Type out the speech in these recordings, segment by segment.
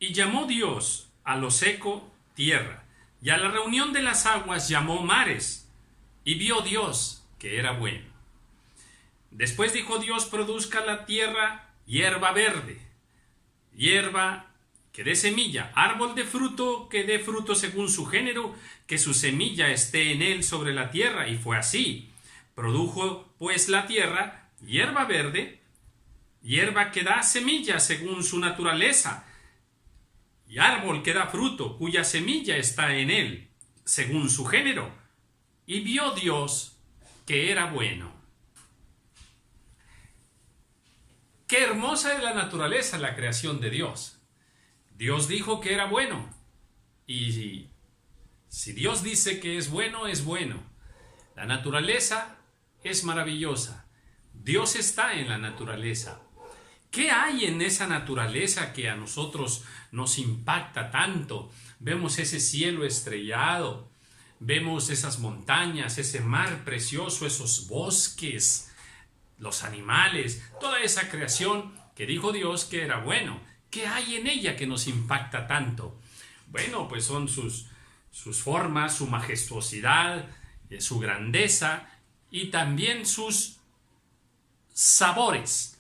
Y llamó Dios a lo seco tierra, y a la reunión de las aguas llamó mares, y vio Dios que era bueno. Después dijo Dios: produzca la tierra hierba verde, hierba que dé semilla, árbol de fruto que dé fruto según su género, que su semilla esté en él sobre la tierra. Y fue así. Produjo pues la tierra hierba verde, hierba que da semilla según su naturaleza, y árbol que da fruto, cuya semilla está en él, según su género. Y vio Dios que era bueno. Qué hermosa es la naturaleza, la creación de Dios. Dios dijo que era bueno. Y si Dios dice que es bueno, es bueno. La naturaleza es maravillosa. Dios está en la naturaleza. ¿Qué hay en esa naturaleza que a nosotros nos impacta tanto? Vemos ese cielo estrellado, vemos esas montañas, ese mar precioso, esos bosques, los animales, toda esa creación que dijo Dios que era bueno. ¿Qué hay en ella que nos impacta tanto? Bueno, pues son sus formas, su majestuosidad, su grandeza y también sus sabores.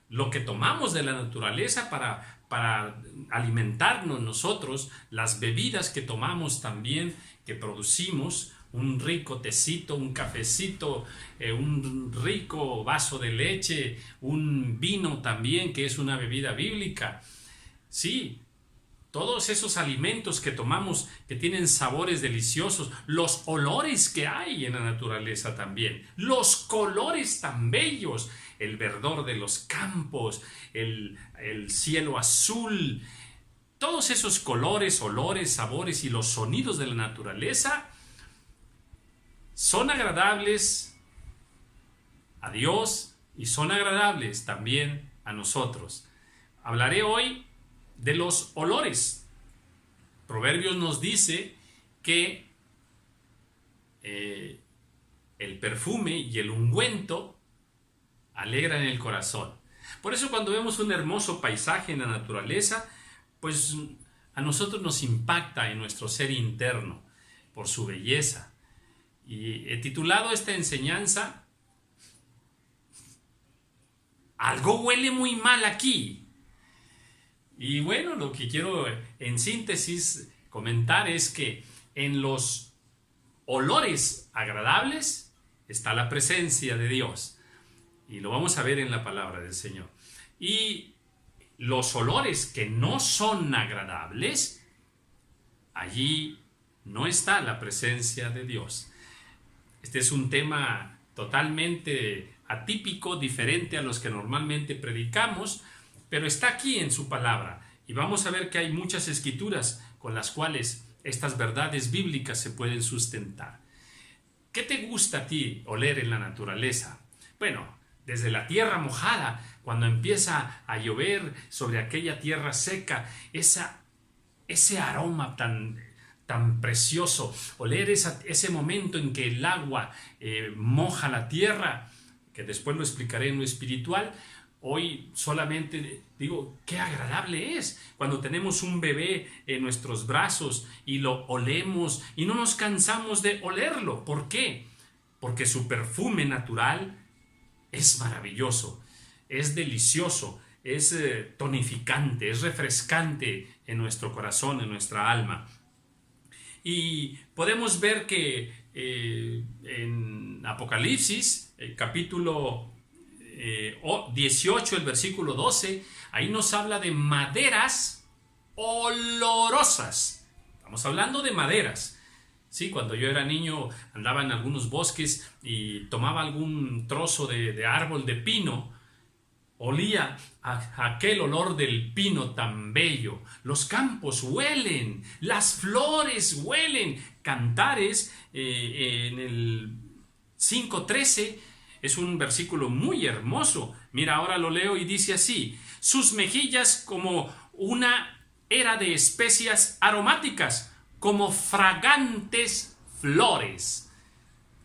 Lo que tomamos de la naturaleza para alimentarnos nosotros, las bebidas que tomamos también, que producimos, un rico tecito, un cafecito, un rico vaso de leche, un vino también, que es una bebida bíblica. Sí, todos esos alimentos que tomamos que tienen sabores deliciosos, los olores que hay en la naturaleza también, los colores tan bellos, el verdor de los campos, el cielo azul, todos esos colores, olores, sabores y los sonidos de la naturaleza son agradables a Dios y son agradables también a nosotros. Hablaré hoy de los olores. Proverbios nos dice que el perfume y el ungüento alegran el corazón. Por eso cuando vemos un hermoso paisaje en la naturaleza, pues a nosotros nos impacta en nuestro ser interno por su belleza. Y he titulado esta enseñanza "Algo huele muy mal aquí". Y bueno, lo que quiero en síntesis comentar es que en los olores agradables está la presencia de Dios. Y lo vamos a ver en la palabra del Señor. Y los olores que no son agradables, allí no está la presencia de Dios. Este es un tema totalmente atípico, diferente a los que normalmente predicamos, pero está aquí en su palabra. Y vamos a ver que hay muchas escrituras con las cuales estas verdades bíblicas se pueden sustentar. ¿Qué te gusta a ti oler en la naturaleza? Bueno, desde la tierra mojada, cuando empieza a llover sobre aquella tierra seca, ese aroma tan precioso, oler ese momento en que el agua moja la tierra, que después lo explicaré en lo espiritual. Hoy solamente digo, qué agradable es cuando tenemos un bebé en nuestros brazos y lo olemos y no nos cansamos de olerlo. ¿Por qué? Porque su perfume natural es maravilloso, es delicioso, es tonificante, es refrescante en nuestro corazón, en nuestra alma. Y podemos ver que en Apocalipsis, capítulo 18, el versículo 12, ahí nos habla de maderas olorosas. Estamos hablando de maderas. Sí, cuando yo era niño andaba en algunos bosques y tomaba algún trozo de árbol de pino, olía a aquel olor del pino tan bello. Los campos huelen, las flores huelen. Cantares en el 5:13 es un versículo muy hermoso. Mira, ahora lo leo y dice así: sus mejillas como una era de especias aromáticas, como fragantes flores.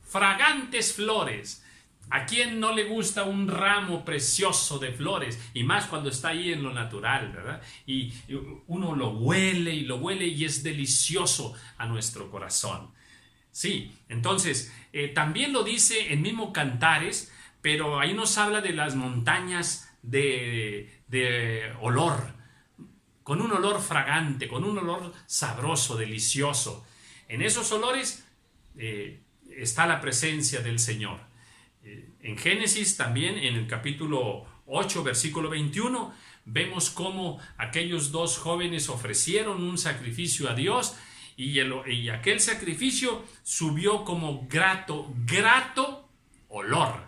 Fragantes flores. ¿A quién no le gusta un ramo precioso de flores? Y más cuando está ahí en lo natural, ¿verdad? Y uno lo huele y es delicioso a nuestro corazón. Sí, entonces, también lo dice en mismo Cantares, pero ahí nos habla de las montañas de olor, con un olor fragante, con un olor sabroso, delicioso. En esos olores está la presencia del Señor. En Génesis también, en el capítulo 8, versículo 21, vemos cómo aquellos dos jóvenes ofrecieron un sacrificio a Dios y aquel sacrificio subió como grato olor.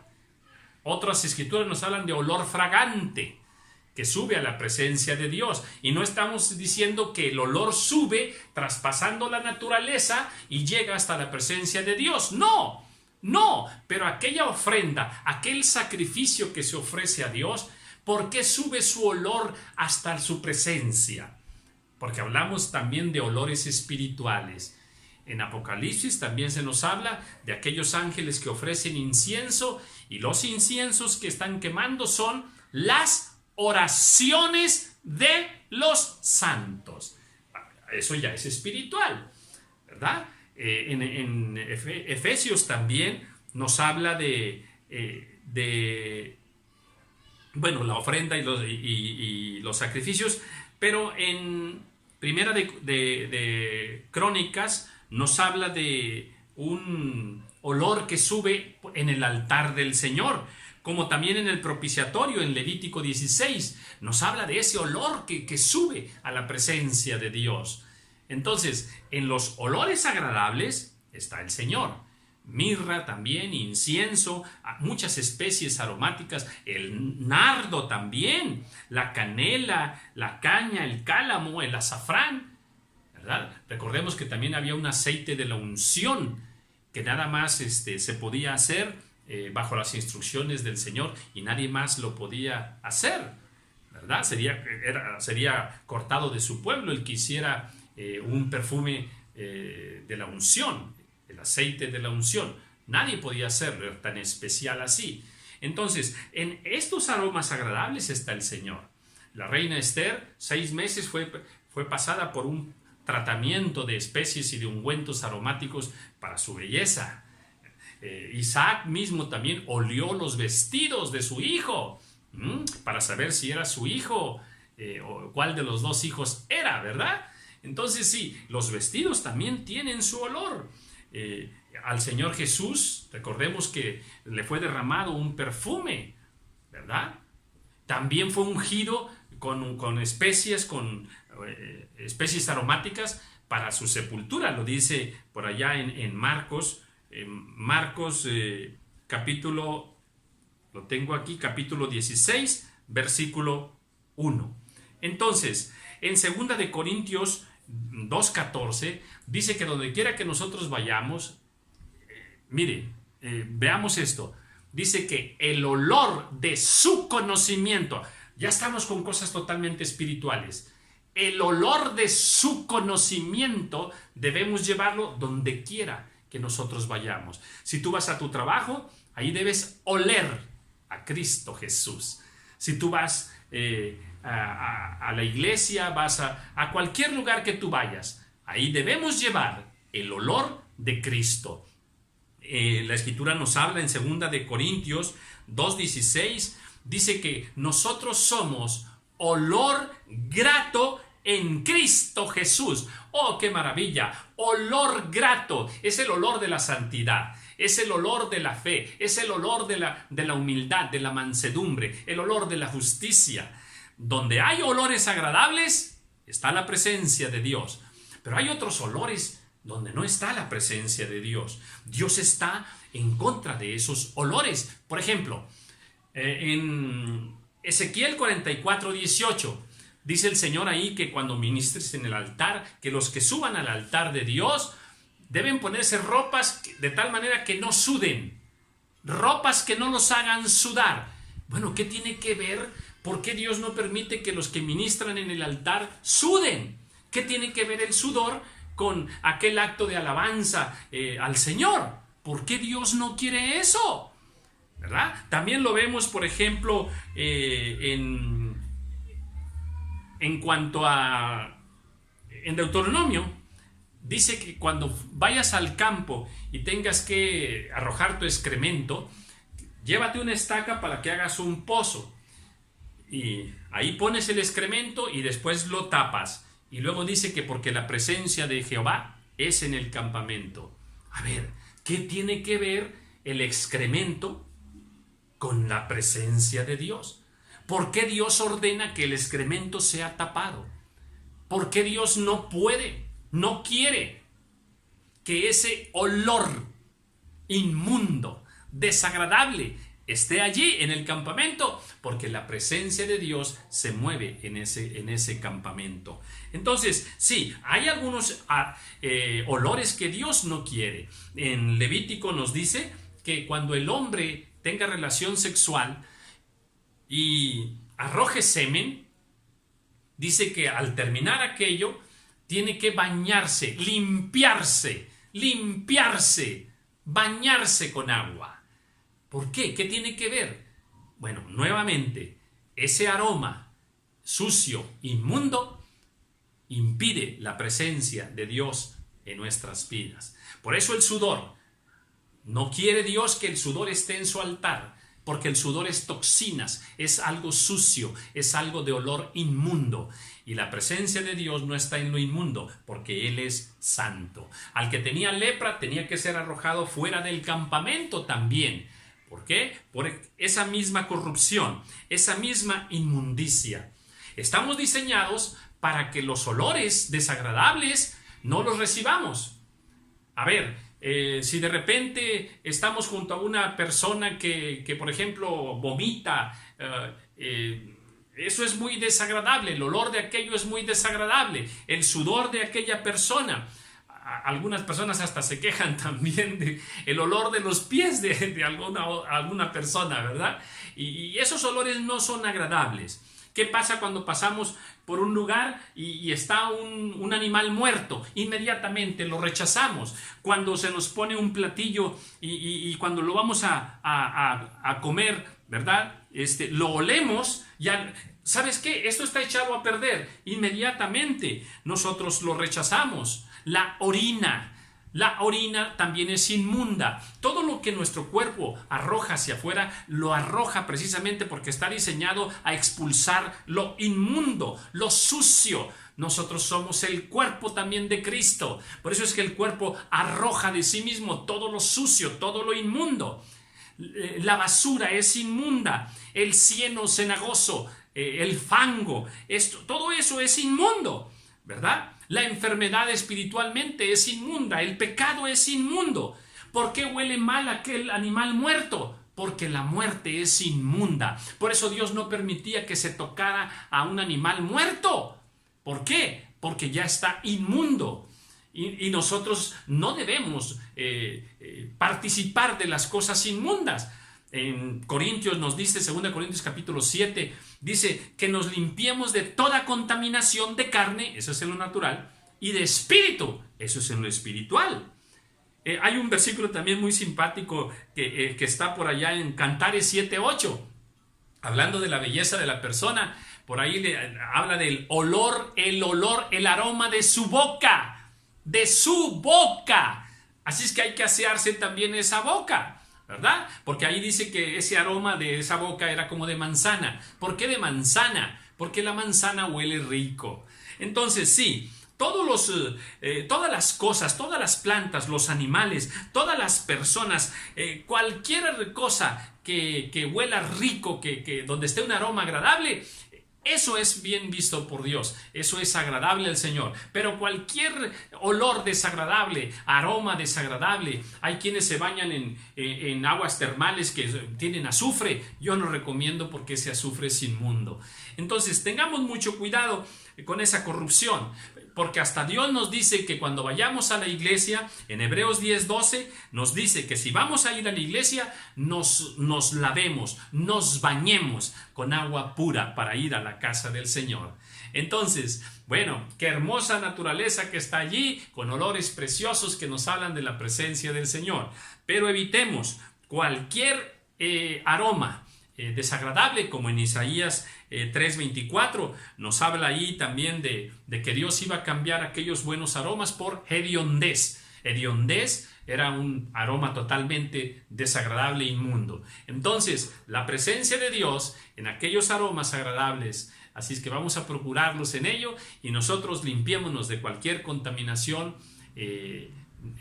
Otras escrituras nos hablan de olor fragante que sube a la presencia de Dios. Y no estamos diciendo que el olor sube traspasando la naturaleza y llega hasta la presencia de Dios. No, pero aquella ofrenda, aquel sacrificio que se ofrece a Dios, ¿por qué sube su olor hasta su presencia? Porque hablamos también de olores espirituales. En Apocalipsis también se nos habla de aquellos ángeles que ofrecen incienso, y los inciensos que están quemando son las oraciones de los santos. Eso ya es espiritual, ¿verdad? En Efesios también nos habla de la ofrenda y los sacrificios, pero en Primera de Crónicas nos habla de un olor que sube en el altar del Señor, como también en el propiciatorio, en Levítico 16, nos habla de ese olor que sube a la presencia de Dios. Entonces, en los olores agradables está el Señor. Mirra también, incienso, muchas especies aromáticas, el nardo también, la canela, la caña, el cálamo, el azafrán, ¿verdad? Recordemos que también había un aceite de la unción que nada más se podía hacer bajo las instrucciones del Señor y nadie más lo podía hacer, ¿verdad? Sería cortado de su pueblo el que hiciera un perfume de la unción, el aceite de la unción. Nadie podía hacerlo tan especial así. Entonces, en estos aromas agradables está el Señor. La reina Esther, 6 meses fue pasada por un tratamiento de especies y de ungüentos aromáticos para su belleza. Isaac mismo también olió los vestidos de su hijo para saber si era su hijo o cuál de los dos hijos era, ¿verdad? Entonces sí, los vestidos también tienen su olor. Al Señor Jesús, recordemos que le fue derramado un perfume, ¿verdad? También fue ungido con especies aromáticas para su sepultura. Lo dice por allá en Marcos. Marcos capítulo 16, versículo 1. Entonces, en 2 de Corintios 2:14 dice que donde quiera que nosotros vayamos, veamos esto, dice que el olor de su conocimiento, ya estamos con cosas totalmente espirituales, el olor de su conocimiento debemos llevarlo donde quiera que nosotros vayamos. Si tú vas a tu trabajo, ahí debes oler a Cristo Jesús. Si tú vas a la iglesia, vas a cualquier lugar que tú vayas, ahí debemos llevar el olor de Cristo. La Escritura nos habla en 2 de Corintios 2:16, dice que nosotros somos olor grato en Cristo Jesús. ¡Oh, qué maravilla! Olor grato, es el olor de la santidad, es el olor de la fe, es el olor de la humildad, de la mansedumbre, el olor de la justicia. Donde hay olores agradables, está la presencia de Dios. Pero hay otros olores donde no está la presencia de Dios. Dios está en contra de esos olores. Por ejemplo, en Ezequiel 44:18, dice el Señor ahí que cuando ministres en el altar, que los que suban al altar de Dios deben ponerse ropas de tal manera que no suden, ropas que no los hagan sudar. Bueno, ¿qué tiene que ver? ¿Por qué Dios no permite que los que ministran en el altar suden? ¿Qué tiene que ver el sudor con aquel acto de alabanza al Señor? ¿Por qué Dios no quiere eso? ¿verdad? También lo vemos, por ejemplo, en cuanto a, en Deuteronomio, dice que cuando vayas al campo y tengas que arrojar tu excremento, llévate una estaca para que hagas un pozo. Y ahí pones el excremento y después lo tapas. Y luego dice que porque la presencia de Jehová es en el campamento. A ver, ¿qué tiene que ver el excremento con la presencia de Dios? ¿Por qué Dios ordena que el excremento sea tapado? ¿Por qué Dios no puede, no quiere que ese olor inmundo, desagradable, esté allí en el campamento? Porque la presencia de Dios se mueve en ese campamento. Entonces, sí, hay algunos olores que Dios no quiere. En Levítico nos dice que cuando el hombre tenga relación sexual y arroje semen, dice que al terminar aquello tiene que bañarse, limpiarse, bañarse con agua. ¿Por qué? ¿Qué tiene que ver? Bueno, nuevamente, ese aroma sucio, inmundo, impide la presencia de Dios en nuestras vidas. Por eso el sudor, no quiere Dios que el sudor esté en su altar, porque el sudor es toxinas, es algo sucio, es algo de olor inmundo. Y la presencia de Dios no está en lo inmundo, porque Él es santo. Al que tenía lepra tenía que ser arrojado fuera del campamento también. ¿Por qué? Por esa misma corrupción, esa misma inmundicia. Estamos diseñados para que los olores desagradables no los recibamos. A ver, si de repente estamos junto a una persona que por ejemplo, vomita, eso es muy desagradable, el olor de aquello es muy desagradable, el sudor de aquella persona. Algunas personas hasta se quejan también del olor de los pies de alguna persona, ¿verdad? Y esos olores no son agradables. ¿Qué pasa cuando pasamos por un lugar y está un animal muerto? Inmediatamente lo rechazamos. Cuando se nos pone un platillo y cuando lo vamos a comer, ¿verdad? Lo olemos, ya, ¿sabes qué? Esto está echado a perder. Inmediatamente nosotros lo rechazamos. La orina también es inmunda. Todo lo que nuestro cuerpo arroja hacia afuera, lo arroja precisamente porque está diseñado a expulsar lo inmundo, lo sucio. Nosotros somos el cuerpo también de Cristo. Por eso es que el cuerpo arroja de sí mismo todo lo sucio, todo lo inmundo. La basura es inmunda, el cieno cenagoso, el fango, todo eso es inmundo, ¿verdad? La enfermedad espiritualmente es inmunda, el pecado es inmundo. ¿Por qué huele mal aquel animal muerto? Porque la muerte es inmunda. Por eso Dios no permitía que se tocara a un animal muerto. ¿Por qué? Porque ya está inmundo. Y nosotros no debemos participar de las cosas inmundas. En Corintios nos dice, 2 Corintios capítulo 7, dice que nos limpiemos de toda contaminación de carne, eso es en lo natural, y de espíritu, eso es en lo espiritual. Hay un versículo también muy simpático que está por allá en Cantares 7:8, hablando de la belleza de la persona. Por ahí habla del olor, el aroma de su boca, así es que hay que asearse también esa boca, ¿verdad? Porque ahí dice que ese aroma de esa boca era como de manzana. ¿Por qué de manzana? Porque la manzana huele rico. Entonces sí, todas las cosas, todas las plantas, los animales, todas las personas, cualquier cosa que huela rico, donde esté un aroma agradable, eso es bien visto por Dios, eso es agradable al Señor. Pero cualquier olor desagradable, aroma desagradable, hay quienes se bañan en aguas termales que tienen azufre. Yo no recomiendo porque ese azufre es inmundo. Entonces tengamos mucho cuidado con esa corrupción, porque hasta Dios nos dice que cuando vayamos a la iglesia, en Hebreos 10:12 nos dice que si vamos a ir a la iglesia, nos lavemos, nos bañemos con agua pura para ir a la casa del Señor. Entonces, bueno, qué hermosa naturaleza que está allí, con olores preciosos que nos hablan de la presencia del Señor. Pero evitemos cualquier aroma desagradable, como en Isaías 3:24 nos habla ahí también de que Dios iba a cambiar aquellos buenos aromas por hediondez. Hediondez era un aroma totalmente desagradable e inmundo. Entonces, la presencia de Dios en aquellos aromas agradables, así es que vamos a procurarlos en ello y nosotros limpiémonos de cualquier contaminación en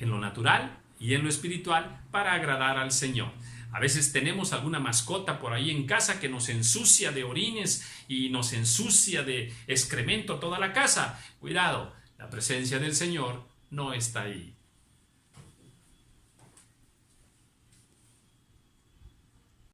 lo natural y en lo espiritual para agradar al Señor. A veces tenemos alguna mascota por ahí en casa que nos ensucia de orines y nos ensucia de excremento toda la casa. Cuidado, la presencia del Señor no está ahí.